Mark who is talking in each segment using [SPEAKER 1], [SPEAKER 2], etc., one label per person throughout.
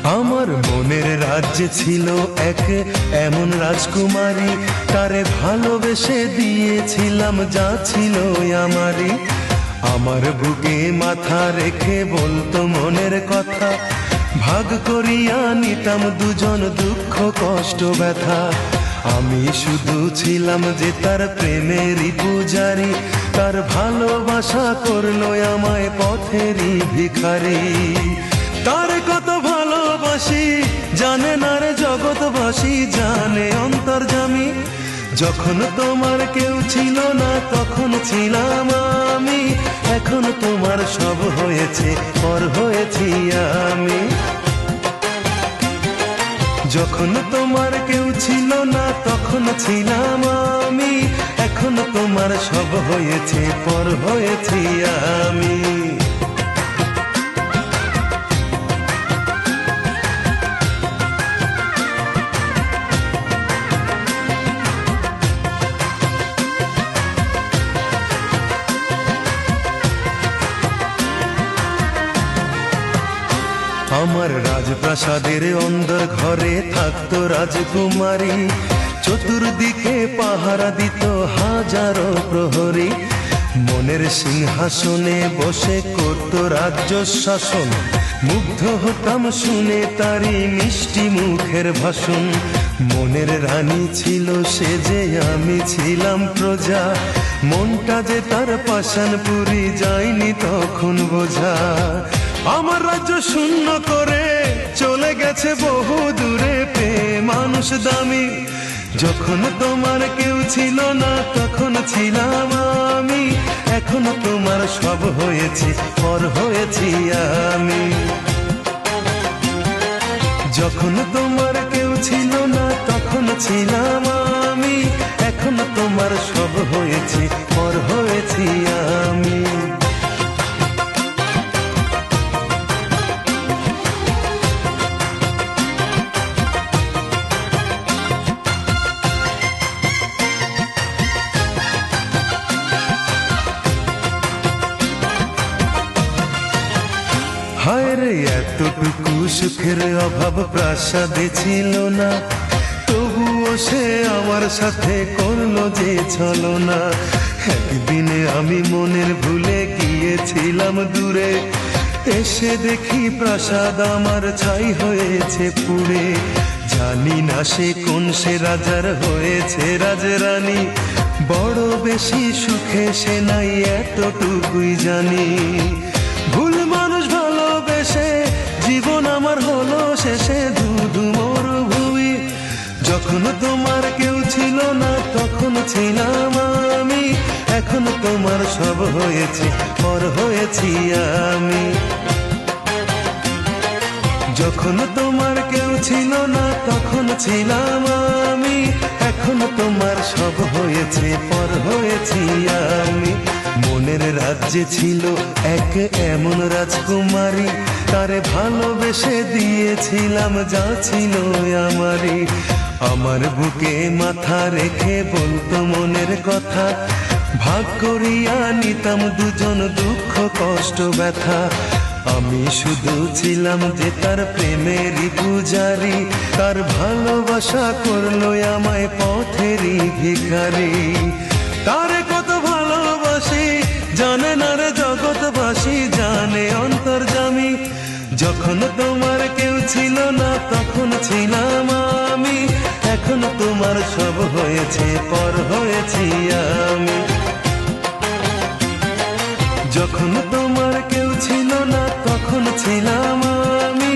[SPEAKER 1] আমার মনের রাজ্যে ছিল এক এমন রাজকুমারী, তারে ভালোবেসে দিয়েছিলাম যা ছিল আমারই। আমার বুকে মাথা রেখে বলতো মনের কথা, ভাগ করিয়া নিতাম দুজন দুঃখ কষ্ট ব্যথা। আমি শুধু ছিলাম যে তার প্রেমেরই পূজারি, তার ভালোবাসা করলো আমায় পথেরই ভিখারি। তার কত ভালোবাসি জানে না রে জগৎবাসী, জানে অন্তর্যামী। যখন তোমার কেউ ছিল না তখন ছিলাম আমি, এখন তোমার সব হয়েছে পর হয়েছি আমি। যখন তোমার কেউ ছিল না তখন ছিলাম আমি, এখন তোমার সব হয়েছে পর হয়েছি আমি। আমার রাজপ্রাসাদের অন্দর ঘরে থাকতো রাজকুমারী, চতুর্দিকে পাহারা দিত হাজারো প্রহরী। মনের সিংহাসনে বসে করত রাজ্য শাসন, মুগ্ধ হতাম শুনে তারি মিষ্টি মুখের ভাষণ। মনের রানী ছিল সে যে আমি ছিলাম প্রজা, মনটা যে তার পাষাণপুরি যায়নি তখন বোঝা। আমার রাজ্য শূন্য করে চলে গেছে বহু দূরে, পেয়ে মানুষ দামি। যখন তোমার কেউ ছিল না তখন ছিলাম আমি, এখন তোমার সব হয়েছে পর হয়েছি আমি। যখন তোমার কেউ ছিল না তখন ছিলাম আমি, এখন তোমার সব হয়েছে পর হয়েছি আমি। হায় রে এতটুকু সুখের অভাব প্রাসাদে ছিল না, তবুও সে আমার সাথে করলো যে ছলনা। একদিনে আমি মনের ভুলে গিয়েছিলাম দূরে, এসে দেখি প্রাসাদ আমার ছাই হয়েছে পুড়ে। জানি না সে কোন সে রাজার হয়েছে রাজরানী, বড় বেশি সুখে সে নাই এতটুকুই জানি। ভুল মানুষ ভালোবেসে জীবন আমার হলো শেষে ধুধু মরুভূমি। যখন তোমার কেউ ছিল না তখন ছিলাম আমি, এখন তোমার সব হয়েছে পর হয়েছি আমি। যখন তোমার কেউ ছিল না তখন ছিলাম আমি, এখন তোমার সব হয়েছে পর হয়েছি আমি। মনের রাজ্যে ছিল এক এমন রাজকুমারী, তারে ভালোবেসে দিয়েছিলাম যা ছিল আমারই। আমার বুকে মাথা রেখে বলতো মনের কথা, ভাগ করিয়া নিতাম দুজন দুঃখ কষ্ট ব্যথা। আমি শুধু ছিলাম যে তার প্রেমেরই পূজারি, তার ভালোবাসা করলো আমায় পথেরই ভিখারি। তারে কত ভালোবাসি জানে না রে জগৎবাসী, জানে অন্তর্যামী। যখন তোমার কেউ ছিল না তখন ছিলাম আমি, এখন তোমার সব হয়েছে পর হয়েছি আমি। যখন তোমার কেউ ছিল না তখন ছিলাম আমি,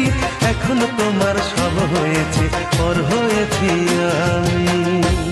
[SPEAKER 1] এখন তোমার সব হয়েছে পর হয়েছি আমি।